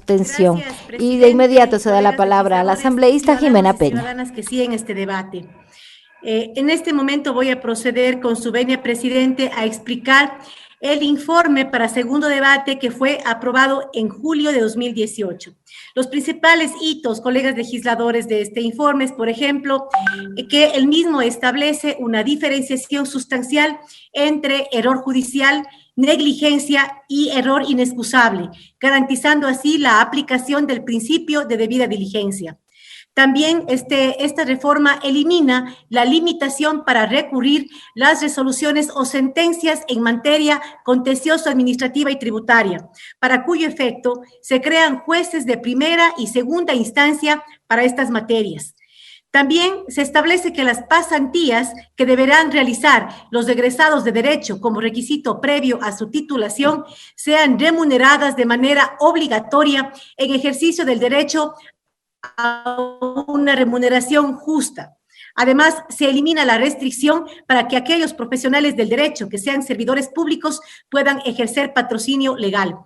abstención. Gracias, Y de inmediato presidente, se da la colegas palabra a la legisladores, asambleísta ciudadanos Jimena y Peña. ciudadanas que siguen este debate. En este momento voy a proceder, con su venia, presidente, a explicar el informe para segundo debate que fue aprobado en julio de 2018. Los principales hitos, colegas legisladores, de este informe es, por ejemplo, que el mismo establece una diferenciación sustancial entre error judicial, negligencia y error inexcusable, garantizando así la aplicación del principio de debida diligencia. También esta reforma elimina la limitación para recurrir las resoluciones o sentencias en materia contencioso administrativa y tributaria, para cuyo efecto se crean jueces de primera y segunda instancia para estas materias. También se establece que las pasantías que deberán realizar los egresados de Derecho como requisito previo a su titulación sean remuneradas de manera obligatoria en ejercicio del derecho a una remuneración justa. Además, se elimina la restricción para que aquellos profesionales del derecho que sean servidores públicos puedan ejercer patrocinio legal.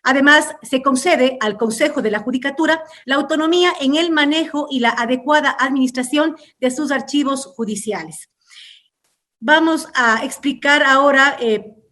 Además, se concede al Consejo de la Judicatura la autonomía en el manejo y la adecuada administración de sus archivos judiciales. Vamos a explicar ahora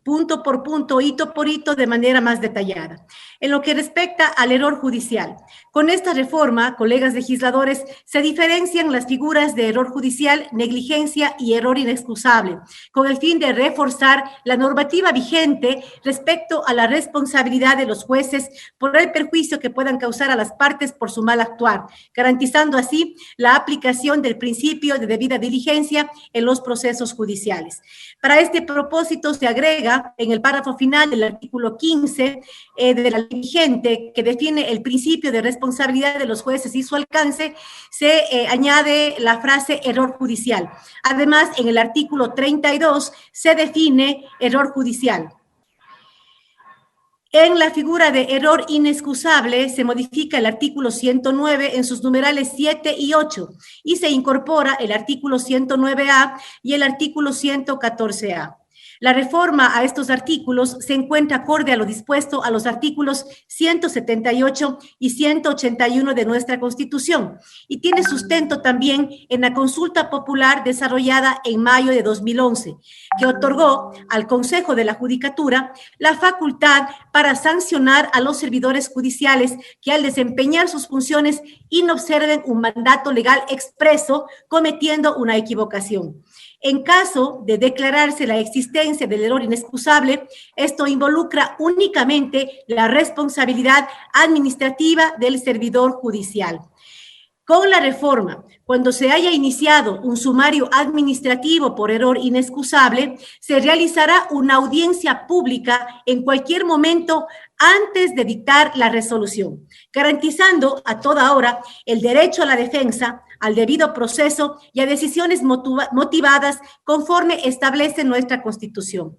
punto por punto, hito por hito, de manera más detallada. En lo que respecta al error judicial, con esta reforma, colegas legisladores, se diferencian las figuras de error judicial, negligencia y error inexcusable, con el fin de reforzar la normativa vigente respecto a la responsabilidad de los jueces por el perjuicio que puedan causar a las partes por su mal actuar, garantizando así la aplicación del principio de debida diligencia en los procesos judiciales. Para este propósito se agrega en el párrafo final del artículo 15 de la ley vigente, que define el principio de responsabilidad de los jueces y su alcance, se añade la frase error judicial. Además, en el artículo 32 se define error judicial. En la figura de error inexcusable se modifica el artículo 109 en sus numerales 7 y 8 y se incorpora el artículo 109A y el artículo 114A. La reforma a estos artículos se encuentra acorde a lo dispuesto a los artículos 178 y 181 de nuestra Constitución y tiene sustento también en la consulta popular desarrollada en mayo de 2011, que otorgó al Consejo de la Judicatura la facultad para sancionar a los servidores judiciales que al desempeñar sus funciones inobserven un mandato legal expreso cometiendo una equivocación. En caso de declararse la existencia del error inexcusable, esto involucra únicamente la responsabilidad administrativa del servidor judicial. Con la reforma, cuando se haya iniciado un sumario administrativo por error inexcusable, se realizará una audiencia pública en cualquier momento antes de dictar la resolución, garantizando a toda hora el derecho a la defensa, al debido proceso y a decisiones motivadas conforme establece nuestra Constitución.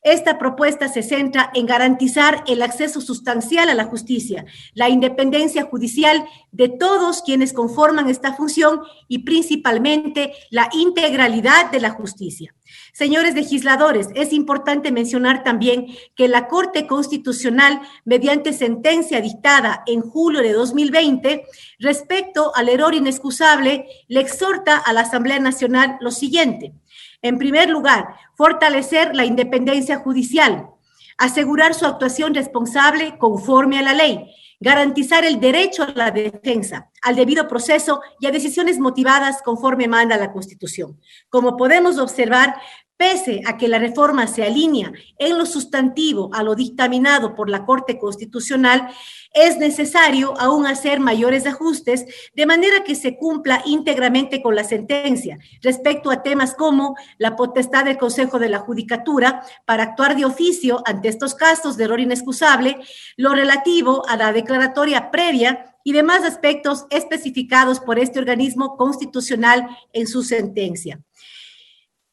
Esta propuesta se centra en garantizar el acceso sustancial a la justicia, la independencia judicial de todos quienes conforman esta función y principalmente la integralidad de la justicia. Señores legisladores, es importante mencionar también que la Corte Constitucional, mediante sentencia dictada en julio de 2020, respecto al error inexcusable, le exhorta a la Asamblea Nacional lo siguiente. En primer lugar, fortalecer la independencia judicial, asegurar su actuación responsable conforme a la ley, garantizar el derecho a la defensa, al debido proceso y a decisiones motivadas conforme manda la Constitución. Como podemos observar, pese a que la reforma se alinea en lo sustantivo a lo dictaminado por la Corte Constitucional, es necesario aún hacer mayores ajustes de manera que se cumpla íntegramente con la sentencia respecto a temas como la potestad del Consejo de la Judicatura para actuar de oficio ante estos casos de error inexcusable, lo relativo a la declaratoria previa y demás aspectos especificados por este organismo constitucional en su sentencia.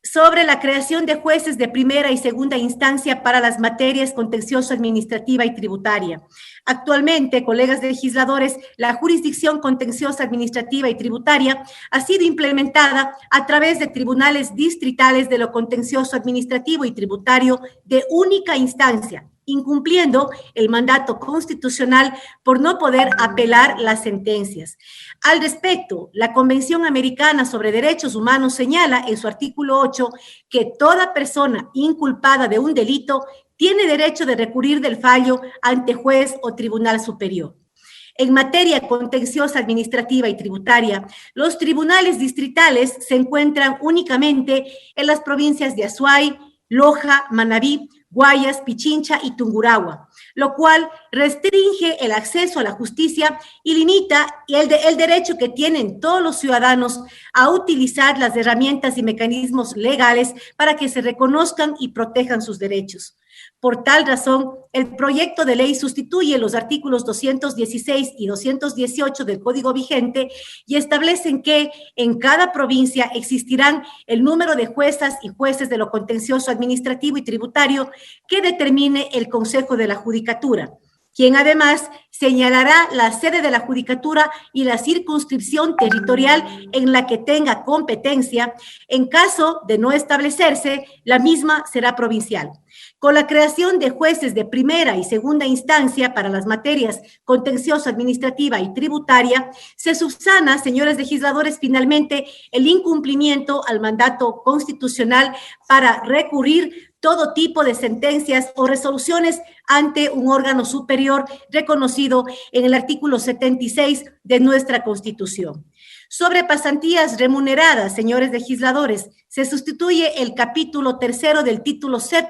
Sobre la creación de jueces de primera y segunda instancia para las materias contencioso administrativa y tributaria. Actualmente, colegas legisladores, la jurisdicción contenciosa administrativa y tributaria ha sido implementada a través de tribunales distritales de lo contencioso administrativo y tributario de única instancia, incumpliendo el mandato constitucional por no poder apelar las sentencias. Al respecto, la Convención Americana sobre Derechos Humanos señala en su artículo 8 que toda persona inculpada de un delito tiene derecho de recurrir del fallo ante juez o tribunal superior. En materia contenciosa administrativa y tributaria, los tribunales distritales se encuentran únicamente en las provincias de Azuay, Loja, Manabí, Guayas, Pichincha y Tungurahua, lo cual restringe el acceso a la justicia y limita el derecho que tienen todos los ciudadanos a utilizar las herramientas y mecanismos legales para que se reconozcan y protejan sus derechos. Por tal razón, el proyecto de ley sustituye los artículos 216 y 218 del Código vigente y establecen que en cada provincia existirán el número de juezas y jueces de lo contencioso administrativo y tributario que determine el Consejo de la Judicatura, quien además señalará la sede de la Judicatura y la circunscripción territorial en la que tenga competencia. En caso de no establecerse, la misma será provincial. Con la creación de jueces de primera y segunda instancia para las materias contencioso administrativa y tributaria, se subsana, señores legisladores, finalmente el incumplimiento al mandato constitucional para recurrir todo tipo de sentencias o resoluciones ante un órgano superior reconocido en el artículo 76 de nuestra Constitución. Sobre pasantías remuneradas, señores legisladores, se sustituye el capítulo 3 del título 7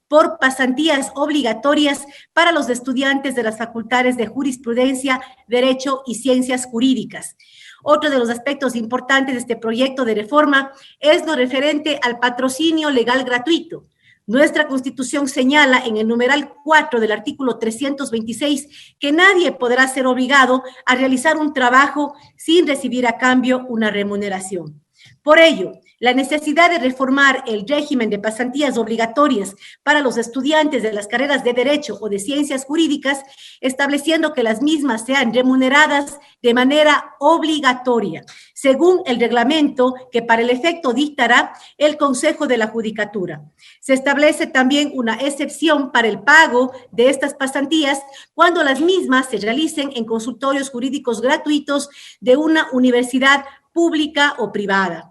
por pasantías obligatorias para los estudiantes de las facultades de Jurisprudencia, Derecho y Ciencias Jurídicas. Otro de los aspectos importantes de este proyecto de reforma es lo referente al patrocinio legal gratuito. Nuestra Constitución señala en el numeral 4 del artículo 326 que nadie podrá ser obligado a realizar un trabajo sin recibir a cambio una remuneración. Por ello, la necesidad de reformar el régimen de pasantías obligatorias para los estudiantes de las carreras de Derecho o de Ciencias Jurídicas, estableciendo que las mismas sean remuneradas de manera obligatoria, según el reglamento que para el efecto dictará el Consejo de la Judicatura. Se establece también una excepción para el pago de estas pasantías cuando las mismas se realicen en consultorios jurídicos gratuitos de una universidad pública o privada.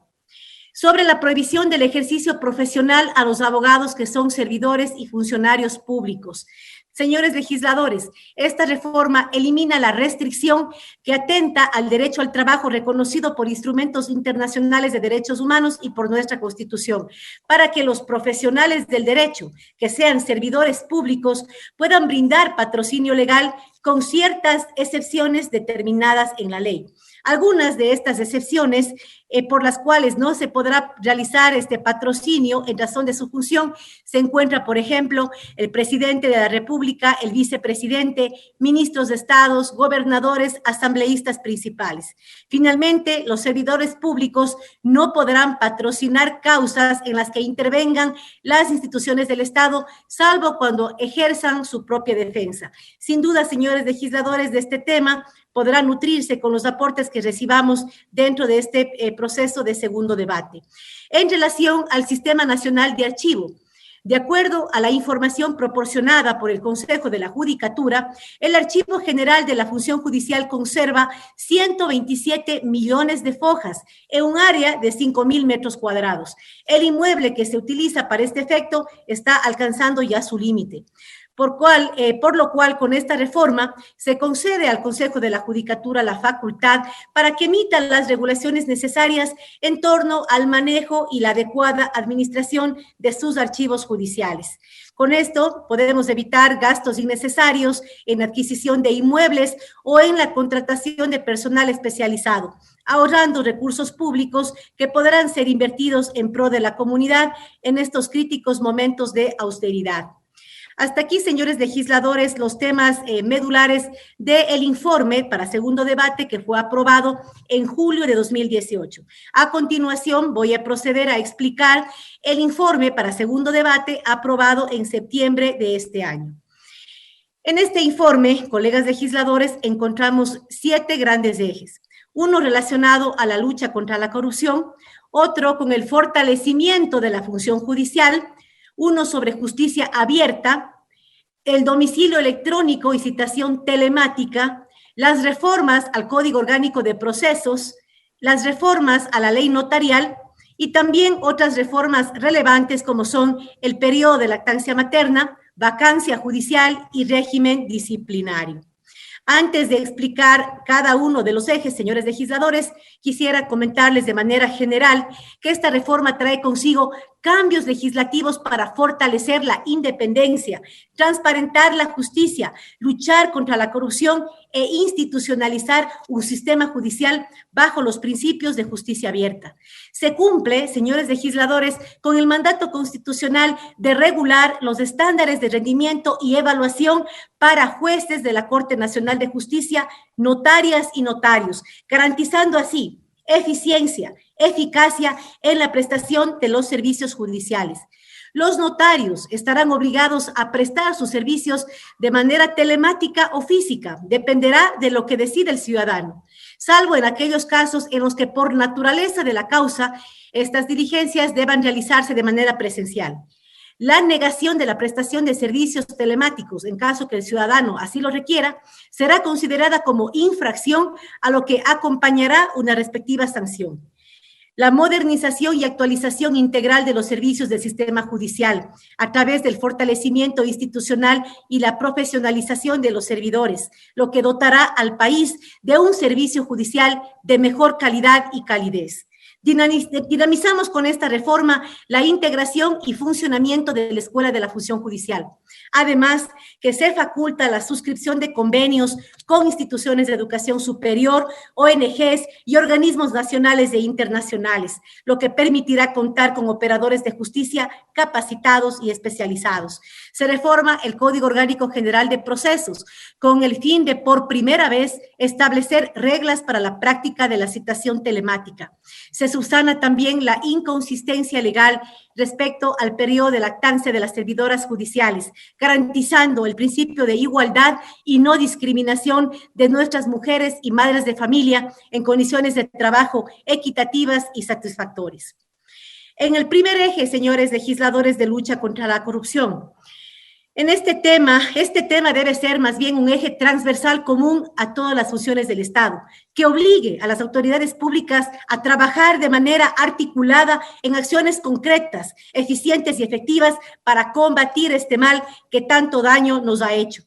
Sobre la prohibición del ejercicio profesional a los abogados que son servidores y funcionarios públicos. Señores legisladores, esta reforma elimina la restricción que atenta al derecho al trabajo reconocido por instrumentos internacionales de derechos humanos y por nuestra Constitución, para que los profesionales del derecho, que sean servidores públicos, puedan brindar patrocinio legal con ciertas excepciones determinadas en la ley. Algunas de estas excepciones por las cuales no se podrá realizar este patrocinio en razón de su función se encuentra, por ejemplo, el presidente de la República, el vicepresidente, ministros de estados, gobernadores, asambleístas principales. Finalmente, los servidores públicos no podrán patrocinar causas en las que intervengan las instituciones del Estado, salvo cuando ejerzan su propia defensa. Sin duda, señores legisladores, de este tema podrá nutrirse con los aportes que recibamos dentro de este proceso de segundo debate. En relación al Sistema Nacional de Archivo, de acuerdo a la información proporcionada por el Consejo de la Judicatura, el Archivo General de la Función Judicial conserva 127 millones de fojas en un área de 5,000 metros cuadrados. El inmueble que se utiliza para este efecto está alcanzando ya su límite. Por lo cual, con esta reforma, se concede al Consejo de la Judicatura la facultad para que emita las regulaciones necesarias en torno al manejo y la adecuada administración de sus archivos judiciales. Con esto podemos evitar gastos innecesarios en adquisición de inmuebles o en la contratación de personal especializado, ahorrando recursos públicos que podrán ser invertidos en pro de la comunidad en estos críticos momentos de austeridad. Hasta aquí, señores legisladores, los temas medulares del informe para segundo debate que fue aprobado en julio de 2018. A continuación, voy a proceder a explicar el informe para segundo debate aprobado en septiembre de este año. En este informe, colegas legisladores, encontramos 7 grandes ejes. Uno relacionado a la lucha contra la corrupción, otro con el fortalecimiento de la función judicial, uno sobre justicia abierta, el domicilio electrónico y citación telemática, las reformas al Código Orgánico de Procesos, las reformas a la ley notarial y también otras reformas relevantes como son el periodo de lactancia materna, vacancia judicial y régimen disciplinario. Antes de explicar cada uno de los ejes, señores legisladores, quisiera comentarles de manera general que esta reforma trae consigo cambios legislativos para fortalecer la independencia, transparentar la justicia, luchar contra la corrupción e institucionalizar un sistema judicial bajo los principios de justicia abierta. Se cumple, señores legisladores, con el mandato constitucional de regular los estándares de rendimiento y evaluación para jueces de la Corte Nacional de Justicia, notarias y notarios, garantizando así eficiencia, eficacia en la prestación de los servicios judiciales. Los notarios estarán obligados a prestar sus servicios de manera telemática o física, dependerá de lo que decida el ciudadano, salvo en aquellos casos en los que por naturaleza de la causa estas diligencias deban realizarse de manera presencial. La negación de la prestación de servicios telemáticos, en caso que el ciudadano así lo requiera, será considerada como infracción, a lo que acompañará una respectiva sanción. La modernización y actualización integral de los servicios del sistema judicial a través del fortalecimiento institucional y la profesionalización de los servidores, lo que dotará al país de un servicio judicial de mejor calidad y calidez. Dinamizamos con esta reforma la integración y funcionamiento de la Escuela de la Función Judicial. Además, que se faculta la suscripción de convenios con instituciones de educación superior, ONGs y organismos nacionales e internacionales, lo que permitirá contar con operadores de justicia capacitados y especializados. Se reforma el Código Orgánico General de Procesos con el fin de, por primera vez, establecer reglas para la práctica de la citación telemática. Se subsana también la inconsistencia legal respecto al periodo de lactancia de las servidoras judiciales, garantizando el principio de igualdad y no discriminación de nuestras mujeres y madres de familia en condiciones de trabajo equitativas y satisfactorias. En el primer eje, señores legisladores, de lucha contra la corrupción, este tema debe ser más bien un eje transversal común a todas las funciones del Estado, que obligue a las autoridades públicas a trabajar de manera articulada en acciones concretas, eficientes y efectivas para combatir este mal que tanto daño nos ha hecho.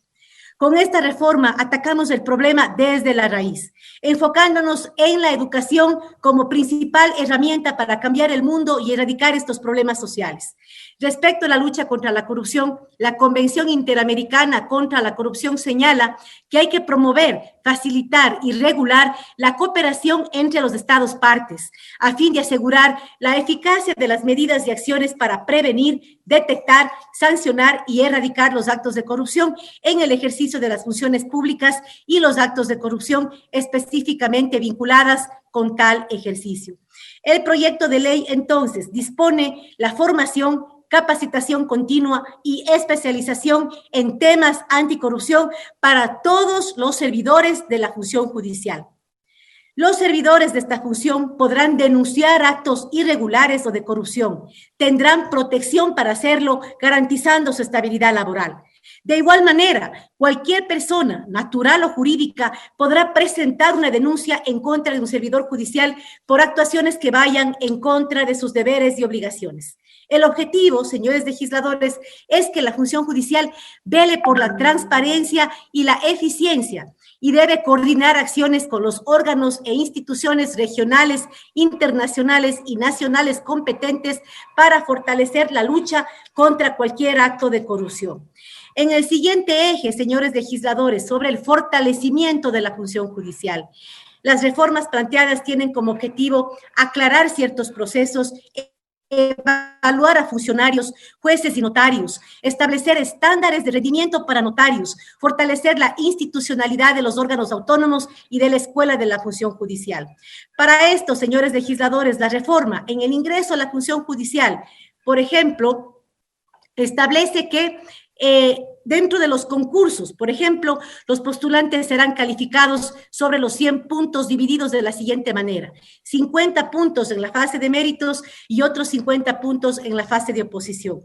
Con esta reforma atacamos el problema desde la raíz, enfocándonos en la educación como principal herramienta para cambiar el mundo y erradicar estos problemas sociales. Respecto a la lucha contra la corrupción, la Convención Interamericana contra la Corrupción señala que hay que promover, facilitar y regular la cooperación entre los Estados partes, a fin de asegurar la eficacia de las medidas y acciones para prevenir, detectar, sancionar y erradicar los actos de corrupción en el ejercicio de las funciones públicas y los actos de corrupción específicamente vinculadas con tal ejercicio. El proyecto de ley, entonces, dispone la formación, capacitación continua y especialización en temas anticorrupción para todos los servidores de la función judicial. Los servidores de esta función podrán denunciar actos irregulares o de corrupción. Tendrán protección para hacerlo, garantizando su estabilidad laboral. De igual manera, cualquier persona, natural o jurídica, podrá presentar una denuncia en contra de un servidor judicial por actuaciones que vayan en contra de sus deberes y obligaciones. El objetivo, señores legisladores, es que la función judicial vele por la transparencia y la eficiencia y debe coordinar acciones con los órganos e instituciones regionales, internacionales y nacionales competentes para fortalecer la lucha contra cualquier acto de corrupción. En el siguiente eje, señores legisladores, sobre el fortalecimiento de la función judicial, las reformas planteadas tienen como objetivo aclarar ciertos procesos, evaluar a funcionarios, jueces y notarios, establecer estándares de rendimiento para notarios, fortalecer la institucionalidad de los órganos autónomos y de la Escuela de la Función Judicial. Para esto, señores legisladores, la reforma en el ingreso a la función judicial, por ejemplo, establece que dentro de los concursos, por ejemplo, los postulantes serán calificados sobre los 100 puntos divididos de la siguiente manera: 50 puntos en la fase de méritos y otros 50 puntos en la fase de oposición.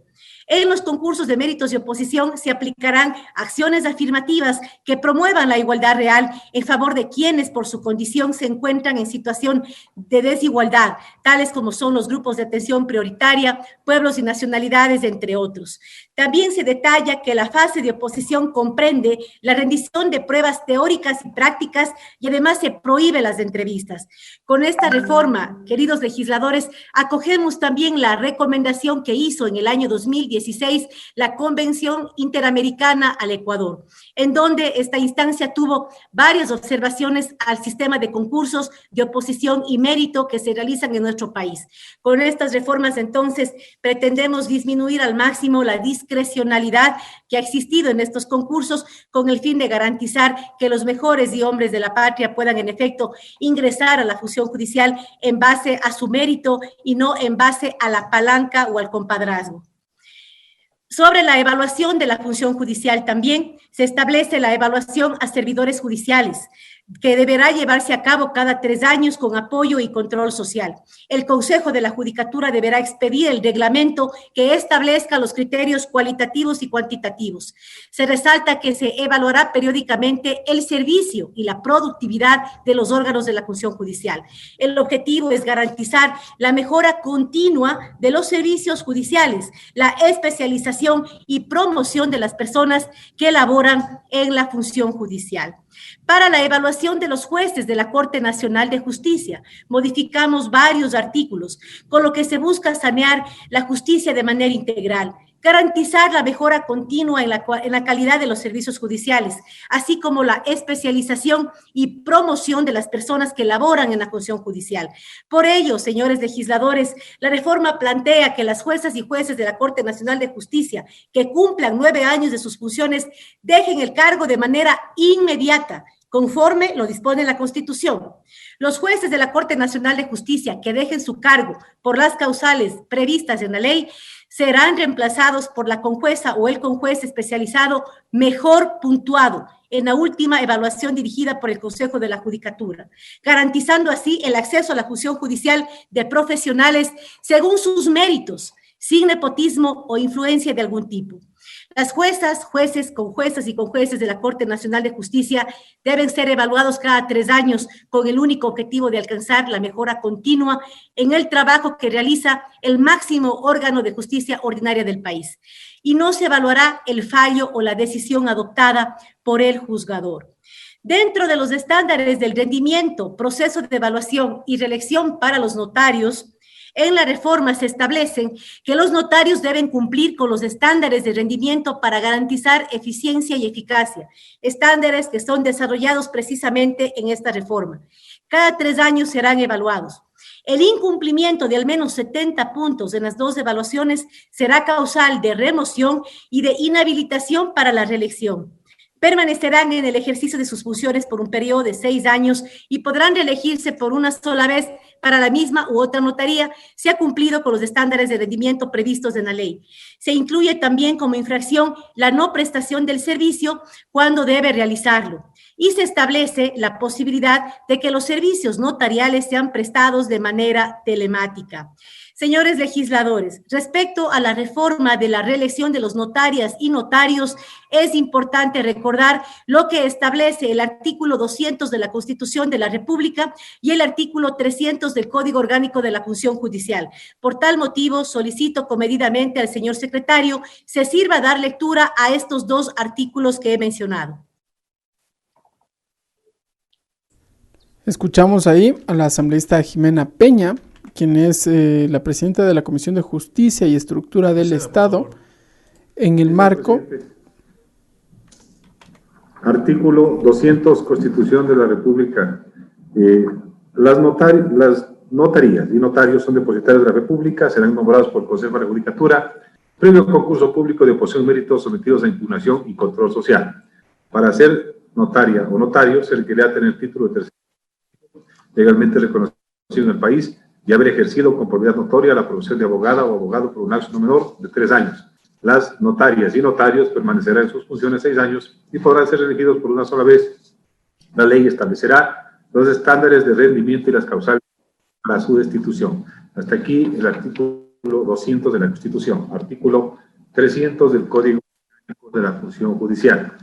En los concursos de méritos y oposición se aplicarán acciones afirmativas que promuevan la igualdad real en favor de quienes por su condición se encuentran en situación de desigualdad, tales como son los grupos de atención prioritaria, pueblos y nacionalidades, entre otros. También se detalla que la fase de oposición comprende la rendición de pruebas teóricas y prácticas y además se prohíbe las entrevistas. Con esta reforma, queridos legisladores, acogemos también la recomendación que hizo en el año 2016 la Convención Interamericana al Ecuador, en donde esta instancia tuvo varias observaciones al sistema de concursos de oposición y mérito que se realizan en nuestro país. Con estas reformas, entonces, pretendemos disminuir al máximo la discrecionalidad que ha existido en estos concursos con el fin de garantizar que los mejores y hombres de la patria puedan, en efecto, ingresar a la función judicial en base a su mérito y no en base a la palanca o al compadrazgo. Sobre la evaluación de la función judicial también se establece la evaluación a servidores judiciales, que deberá llevarse a cabo cada 3 años con apoyo y control social. El Consejo de la Judicatura deberá expedir el reglamento que establezca los criterios cualitativos y cuantitativos. Se resalta que se evaluará periódicamente el servicio y la productividad de los órganos de la función judicial. El objetivo es garantizar la mejora continua de los servicios judiciales, la especialización y promoción de las personas que laboran en la función judicial. Para la evaluación de los jueces de la Corte Nacional de Justicia, modificamos varios artículos, con lo que se busca sanear la justicia de manera integral, garantizar la mejora continua en la calidad de los servicios judiciales, así como la especialización y promoción de las personas que laboran en la función judicial. Por ello, señores legisladores, la reforma plantea que las juezas y jueces de la Corte Nacional de Justicia que cumplan 9 años de sus funciones dejen el cargo de manera inmediata, conforme lo dispone la Constitución. Los jueces de la Corte Nacional de Justicia que dejen su cargo por las causales previstas en la ley serán reemplazados por la conjueza o el conjuez especializado mejor puntuado en la última evaluación dirigida por el Consejo de la Judicatura, garantizando así el acceso a la función judicial de profesionales según sus méritos, sin nepotismo o influencia de algún tipo. Las juezas, jueces, conjuezas y conjueces de la Corte Nacional de Justicia deben ser evaluados cada 3 años con el único objetivo de alcanzar la mejora continua en el trabajo que realiza el máximo órgano de justicia ordinaria del país. Y no se evaluará el fallo o la decisión adoptada por el juzgador. Dentro de los estándares del rendimiento, proceso de evaluación y reelección para los notarios, en la reforma se establecen que los notarios deben cumplir con los estándares de rendimiento para garantizar eficiencia y eficacia, estándares que son desarrollados precisamente en esta reforma. Cada 3 años serán evaluados. El incumplimiento de al menos 70 puntos en las 2 evaluaciones será causal de remoción y de inhabilitación para la reelección. Permanecerán en el ejercicio de sus funciones por un periodo de 6 años y podrán reelegirse por una sola vez para la misma u otra notaría si ha cumplido con los estándares de rendimiento previstos en la ley. Se incluye también como infracción la no prestación del servicio cuando debe realizarlo. Y se establece la posibilidad de que los servicios notariales sean prestados de manera telemática. Señores legisladores, respecto a la reforma de la reelección de los notarias y notarios, es importante recordar lo que establece el artículo 200 de la Constitución de la República y el artículo 300 del Código Orgánico de la Función Judicial. Por tal motivo, solicito comedidamente al señor secretario se sirva dar lectura a estos 2 artículos que he mencionado. Escuchamos ahí a la asambleísta Jimena Peña, quien es la presidenta de la Comisión de Justicia y Estructura del Estado, en el marco... Artículo 200, Constitución de la República. Las notarías y notarios son depositarios de la República, serán nombrados por el Consejo de la Judicatura, previo concurso público de oposición méritos sometidos a impugnación y control social. Para ser notaria o notario, se requerirá tener título de tercer legalmente reconocido en el país y haber ejercido con probidad notoria la profesión de abogada o abogado por un lapso no menor de 3 años. Las notarias y notarios permanecerán en sus funciones 6 años y podrán ser elegidos por una sola vez. La ley establecerá los estándares de rendimiento y las causales para su destitución. Hasta aquí el artículo 200 de la Constitución. Artículo 300 del Código de la Función Judicial.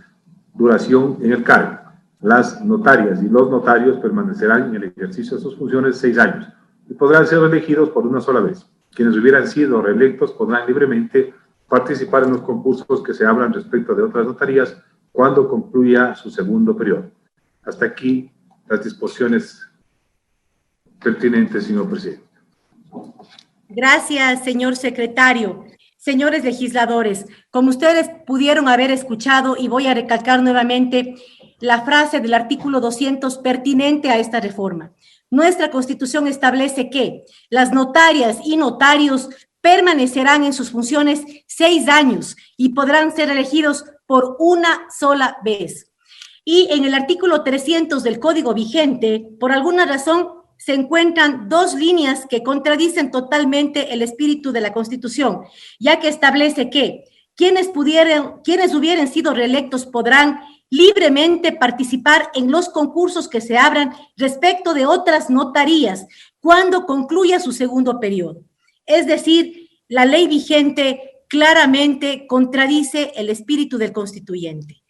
Duración en el cargo. Las notarias y los notarios permanecerán en el ejercicio de sus funciones 6 años y podrán ser elegidos por una sola vez. Quienes hubieran sido reelectos podrán libremente participar en los concursos que se abran respecto de otras notarías cuando concluya su segundo periodo. Hasta aquí las disposiciones pertinentes, señor presidente. Gracias, señor secretario. Señores legisladores, como ustedes pudieron haber escuchado, y voy a recalcar nuevamente la frase del artículo 200 pertinente a esta reforma. Nuestra Constitución establece que las notarias y notarios permanecerán en sus funciones 6 años y podrán ser elegidos por una sola vez. Y en el artículo 300 del Código vigente, por alguna razón, se encuentran 2 líneas que contradicen totalmente el espíritu de la Constitución, ya que establece que quienes hubieran sido reelectos podrán libremente participar en los concursos que se abran respecto de otras notarías cuando concluya su segundo periodo. Es decir, la ley vigente claramente contradice el espíritu del constituyente.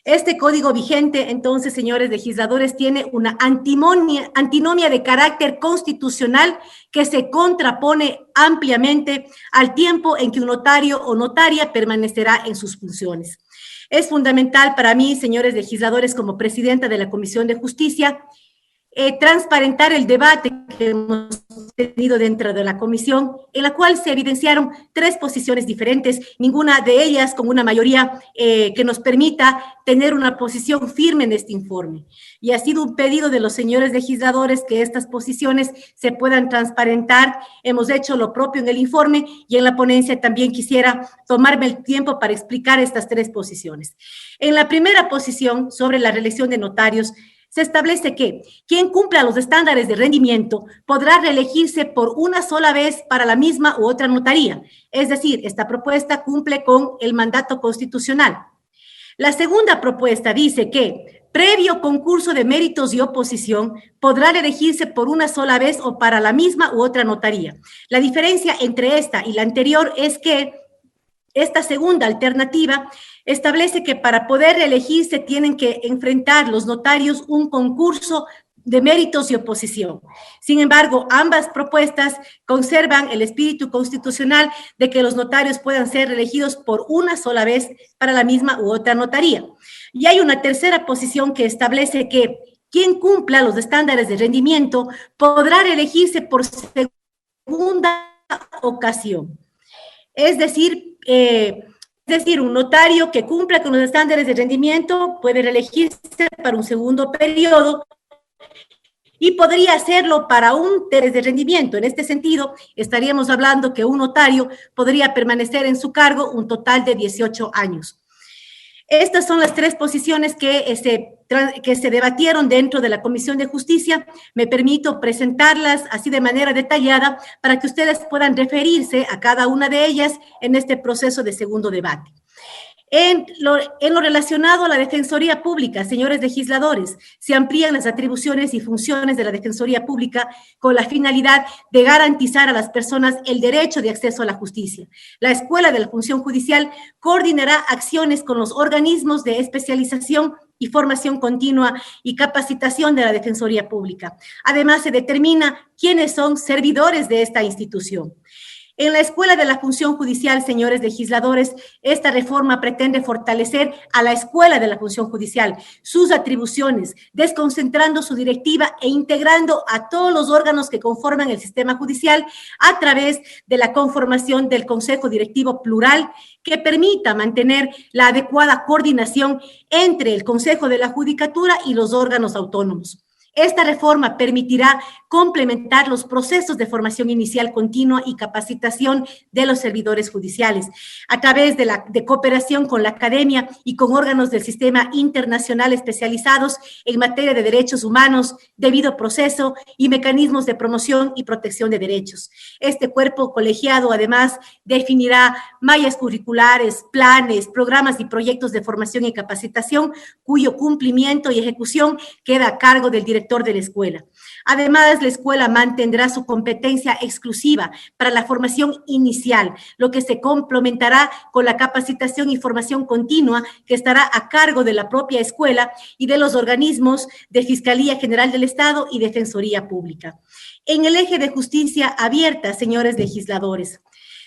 Este código vigente, entonces, señores legisladores, tiene una antinomia de carácter constitucional que se contrapone ampliamente al tiempo en que un notario o notaria permanecerá en sus funciones. Es fundamental para mí, señores legisladores, como presidenta de la Comisión de Justicia, transparentar el debate que hemos tenido dentro de la comisión, en la cual se evidenciaron 3 posiciones diferentes, ninguna de ellas con una mayoría que nos permita tener una posición firme en este informe. Y ha sido un pedido de los señores legisladores que estas posiciones se puedan transparentar. Hemos hecho lo propio en el informe y en la ponencia también quisiera tomarme el tiempo para explicar estas 3 posiciones. En la primera posición, sobre la reelección de notarios, se establece que quien cumpla los estándares de rendimiento podrá reelegirse por una sola vez para la misma u otra notaría. Es decir, esta propuesta cumple con el mandato constitucional. La segunda propuesta dice que, previo concurso de méritos y oposición, podrá elegirse por una sola vez o para la misma u otra notaría. La diferencia entre esta y la anterior es que esta segunda alternativa establece que para poder reelegirse tienen que enfrentar los notarios un concurso de méritos y oposición. Sin embargo, ambas propuestas conservan el espíritu constitucional de que los notarios puedan ser reelegidos por una sola vez para la misma u otra notaría. Y hay una tercera posición que establece que quien cumpla los estándares de rendimiento podrá reelegirse por segunda ocasión. Es decir, un notario que cumpla con los estándares de rendimiento puede reelegirse para un segundo periodo y podría hacerlo para un tercio de rendimiento. En este sentido, estaríamos hablando que un notario podría permanecer en su cargo un total de 18 años. Estas son las 3 posiciones que se debatieron dentro de la Comisión de Justicia. Me permito presentarlas así de manera detallada para que ustedes puedan referirse a cada una de ellas en este proceso de segundo debate. En lo relacionado a la Defensoría Pública, señores legisladores, se amplían las atribuciones y funciones de la Defensoría Pública con la finalidad de garantizar a las personas el derecho de acceso a la justicia. La Escuela de la Función Judicial coordinará acciones con los organismos de especialización y formación continua y capacitación de la Defensoría Pública. Además, se determina quiénes son servidores de esta institución. En la Escuela de la Función Judicial, señores legisladores, esta reforma pretende fortalecer a la Escuela de la Función Judicial, sus atribuciones, desconcentrando su directiva e integrando a todos los órganos que conforman el sistema judicial a través de la conformación del Consejo Directivo Plural que permita mantener la adecuada coordinación entre el Consejo de la Judicatura y los órganos autónomos. Esta reforma permitirá complementar los procesos de formación inicial continua y capacitación de los servidores judiciales a través de cooperación con la academia y con órganos del sistema internacional especializados en materia de derechos humanos, debido proceso y mecanismos de promoción y protección de derechos. Este cuerpo colegiado, además, definirá mallas curriculares, planes, programas y proyectos de formación y capacitación, cuyo cumplimiento y ejecución queda a cargo del director de la escuela. Además, la escuela mantendrá su competencia exclusiva para la formación inicial, lo que se complementará con la capacitación y formación continua que estará a cargo de la propia escuela y de los organismos de Fiscalía General del Estado y Defensoría Pública. En el eje de justicia abierta, señores legisladores,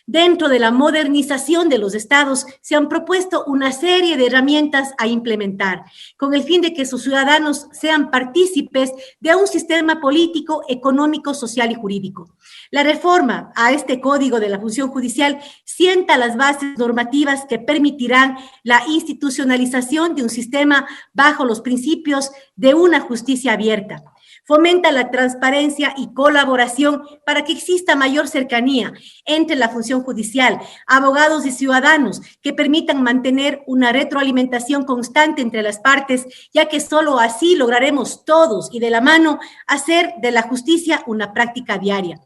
dentro de la modernización de los estados se han propuesto una serie de herramientas a implementar con el fin de que sus ciudadanos sean partícipes de un sistema político, económico, social y jurídico. La reforma a este Código de la Función Judicial sienta las bases normativas que permitirán la institucionalización de un sistema bajo los principios de una justicia abierta. Fomenta la transparencia y colaboración para que exista mayor cercanía entre la función judicial, abogados y ciudadanos, que permitan mantener una retroalimentación constante entre las partes, ya que solo así lograremos todos y de la mano hacer de la justicia una práctica diaria.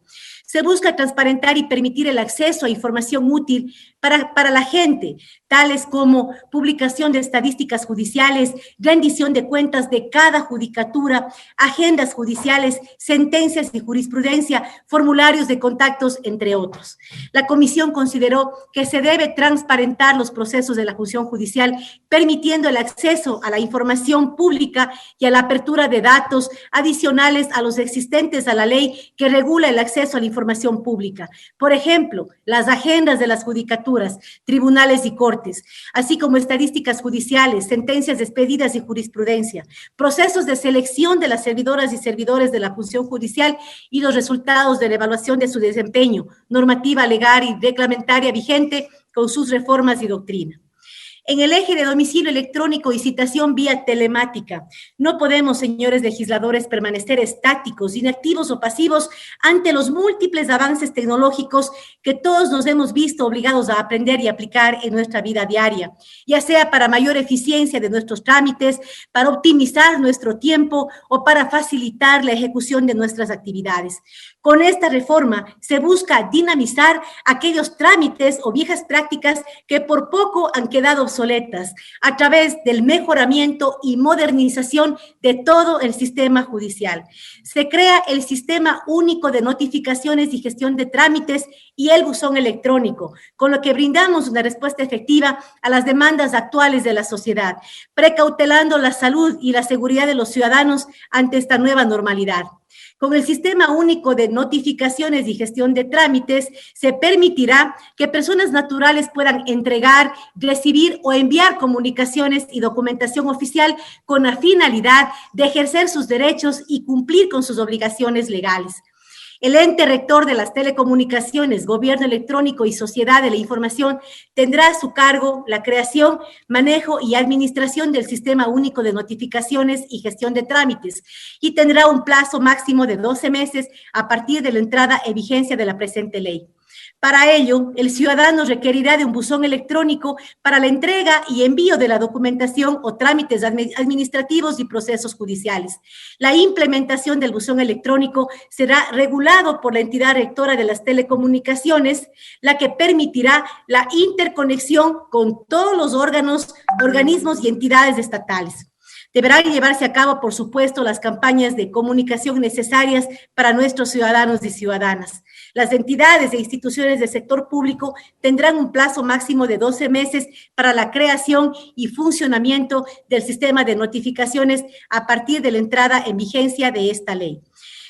Se busca transparentar y permitir el acceso a información útil para la gente, tales como publicación de estadísticas judiciales, rendición de cuentas de cada judicatura, agendas judiciales, sentencias y jurisprudencia, formularios de contactos, entre otros. La comisión consideró que se debe transparentar los procesos de la función judicial, permitiendo el acceso a la información pública y a la apertura de datos adicionales a los existentes a la ley que regula el acceso a la información pública. Por ejemplo, las agendas de las judicaturas, tribunales y cortes, así como estadísticas judiciales, sentencias expedidas y jurisprudencia, procesos de selección de las servidoras y servidores de la función judicial y los resultados de la evaluación de su desempeño, normativa legal y reglamentaria vigente con sus reformas y doctrina. En el eje de domicilio electrónico y citación vía telemática, no podemos, señores legisladores, permanecer estáticos, inactivos o pasivos ante los múltiples avances tecnológicos que todos nos hemos visto obligados a aprender y aplicar en nuestra vida diaria, ya sea para mayor eficiencia de nuestros trámites, para optimizar nuestro tiempo o para facilitar la ejecución de nuestras actividades. Con esta reforma se busca dinamizar aquellos trámites o viejas prácticas que por poco han quedado obsoletas a través del mejoramiento y modernización de todo el sistema judicial. Se crea el Sistema Único de Notificaciones y Gestión de Trámites y el buzón electrónico, con lo que brindamos una respuesta efectiva a las demandas actuales de la sociedad, precautelando la salud y la seguridad de los ciudadanos ante esta nueva normalidad. Con el Sistema Único de Notificaciones y Gestión de Trámites, se permitirá que personas naturales puedan entregar, recibir o enviar comunicaciones y documentación oficial con la finalidad de ejercer sus derechos y cumplir con sus obligaciones legales. El ente rector de las telecomunicaciones, gobierno electrónico y sociedad de la información tendrá a su cargo la creación, manejo y administración del Sistema Único de Notificaciones y Gestión de Trámites y tendrá un plazo máximo de 12 meses a partir de la entrada en vigencia de la presente ley. Para ello, el ciudadano requerirá de un buzón electrónico para la entrega y envío de la documentación o trámites administrativos y procesos judiciales. La implementación del buzón electrónico será regulado por la entidad rectora de las telecomunicaciones, la que permitirá la interconexión con todos los organismos y entidades estatales. Deberán llevarse a cabo, por supuesto, las campañas de comunicación necesarias para nuestros ciudadanos y ciudadanas. Las entidades e instituciones del sector público tendrán un plazo máximo de 12 meses para la creación y funcionamiento del sistema de notificaciones a partir de la entrada en vigencia de esta ley.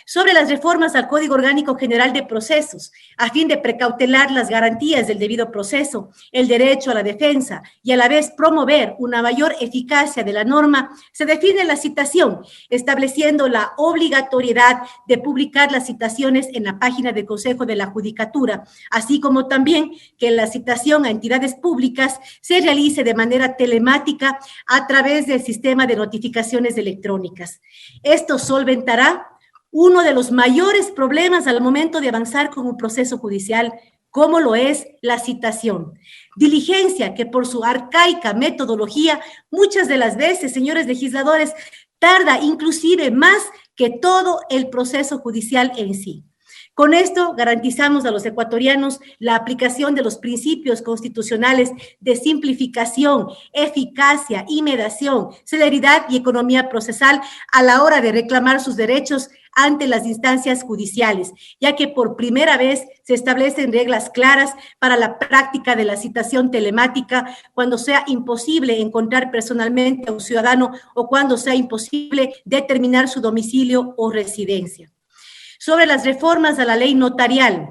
sobre las reformas al Código Orgánico General de Procesos, a fin de precautelar las garantías del debido proceso, el derecho a la defensa y a la vez promover una mayor eficacia de la norma, se define la citación, estableciendo la obligatoriedad de publicar las citaciones en la página del Consejo de la Judicatura, así como también que la citación a entidades públicas se realice de manera telemática a través del sistema de notificaciones electrónicas. Esto solventará uno de los mayores problemas al momento de avanzar con un proceso judicial, como lo es la citación. Diligencia que por su arcaica metodología, muchas de las veces, señores legisladores, tarda inclusive más que todo el proceso judicial en sí. Con esto garantizamos a los ecuatorianos la aplicación de los principios constitucionales de simplificación, eficacia, inmediación, celeridad y economía procesal a la hora de reclamar sus derechos ante las instancias judiciales, ya que por primera vez se establecen reglas claras para la práctica de la citación telemática cuando sea imposible encontrar personalmente a un ciudadano o cuando sea imposible determinar su domicilio o residencia. Sobre las reformas a la ley notarial.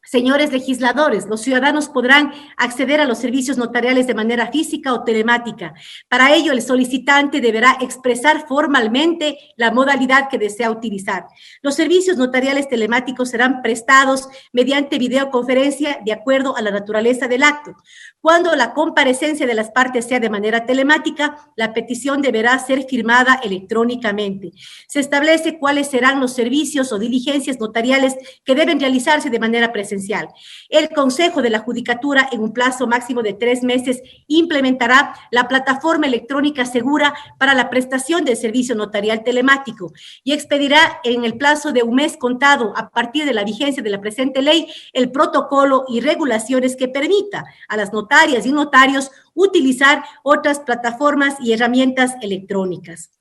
Señores legisladores, los ciudadanos podrán acceder a los servicios notariales de manera física o telemática. Para ello, el solicitante deberá expresar formalmente la modalidad que desea utilizar. Los servicios notariales telemáticos serán prestados mediante videoconferencia de acuerdo a la naturaleza del acto. Cuando la comparecencia de las partes sea de manera telemática, la petición deberá ser firmada electrónicamente. Se establece cuáles serán los servicios o diligencias notariales que deben realizarse de manera presencial. El Consejo de la Judicatura, en un plazo máximo de 3 meses, implementará la plataforma electrónica segura para la prestación del servicio notarial telemático y expedirá en el plazo de un mes contado a partir de la vigencia de la presente ley el protocolo y regulaciones que permita a las notarias y notarios utilizar otras plataformas y herramientas electrónicas.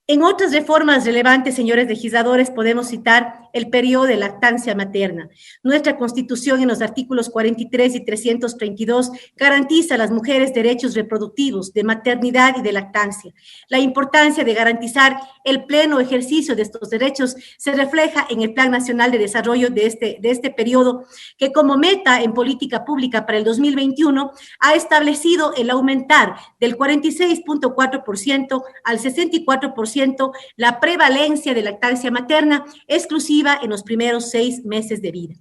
En otras reformas relevantes, señores legisladores, podemos citar el periodo de lactancia materna. Nuestra Constitución, en los artículos 43 y 332, garantiza a las mujeres derechos reproductivos, de maternidad y de lactancia. La importancia de garantizar el pleno ejercicio de estos derechos se refleja en el Plan Nacional de Desarrollo de este periodo, que como meta en política pública para el 2021 ha establecido el aumentar del 46.4% al 64% la prevalencia de lactancia materna exclusiva en los primeros 6 meses de vida.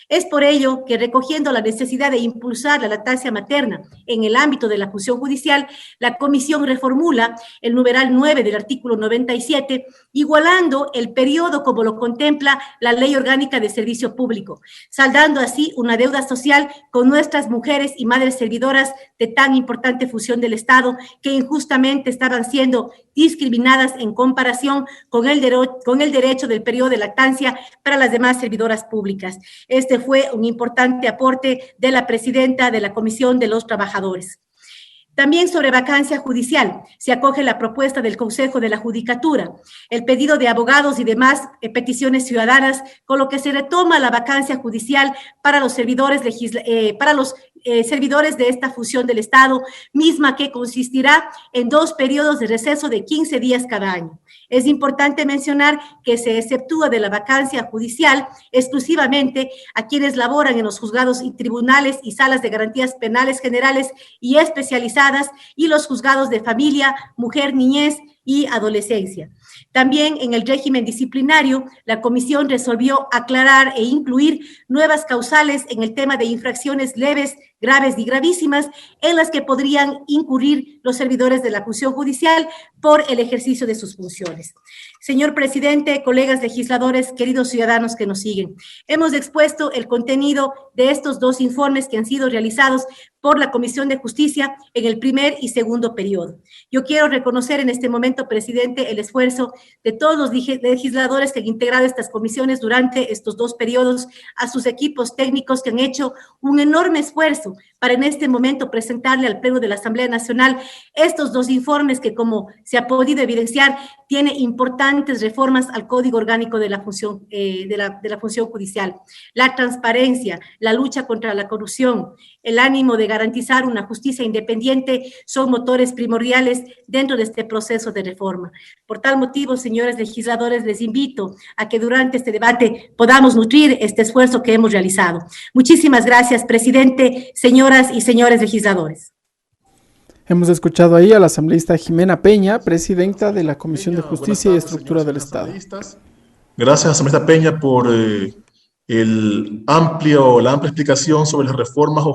Es por ello que, recogiendo la necesidad de impulsar la lactancia materna en el ámbito de la función judicial, la Comisión reformula el numeral 9 del artículo 97, igualando el periodo como lo contempla la Ley Orgánica de Servicio Público, saldando así una deuda social con nuestras mujeres y madres servidoras de tan importante función del Estado que injustamente estaban siendo discriminadas en comparación con el derecho del periodo de lactancia para las demás servidoras públicas. Este fue un importante aporte de la presidenta de la Comisión de los Trabajadores. También sobre vacancia judicial, se acoge la propuesta del Consejo de la Judicatura, el pedido de abogados y demás peticiones ciudadanas, con lo que se retoma la vacancia judicial para los servidores servidores de esta función del Estado, misma que consistirá en 2 periodos de receso de 15 días cada año. Es importante mencionar que se exceptúa de la vacancia judicial exclusivamente a quienes laboran en los juzgados y tribunales y salas de garantías penales generales y especializadas y los juzgados de familia, mujer, niñez y adolescencia. También en el régimen disciplinario, la comisión resolvió aclarar e incluir nuevas causales en el tema de infracciones leves, graves y gravísimas en las que podrían incurrir los servidores de la función judicial por el ejercicio de sus funciones. Señor presidente, colegas legisladores, queridos ciudadanos que nos siguen, hemos expuesto el contenido de estos 2 informes que han sido realizados por la Comisión de Justicia en el primer y segundo periodo. Yo quiero reconocer en este momento, presidente, el esfuerzo de todos los legisladores que han integrado estas comisiones durante estos 2 periodos, a sus equipos técnicos que han hecho un enorme esfuerzo para en este momento presentarle al Pleno de la Asamblea Nacional estos dos informes que, como se ha podido evidenciar, tiene importantes reformas al Código Orgánico de la Función, de la Función Judicial. La transparencia, la lucha contra la corrupción, el ánimo de garantizar una justicia independiente son motores primordiales dentro de este proceso de reforma. Por tal motivo, señores legisladores, les invito a que durante este debate podamos nutrir este esfuerzo que hemos realizado. Muchísimas gracias, presidente, señoras y señores legisladores. Hemos escuchado ahí a la asambleísta Jimena Peña, presidenta de la Comisión de Justicia y Estructura del Estado. Gracias, asambleísta Peña, por la amplia explicación sobre las reformas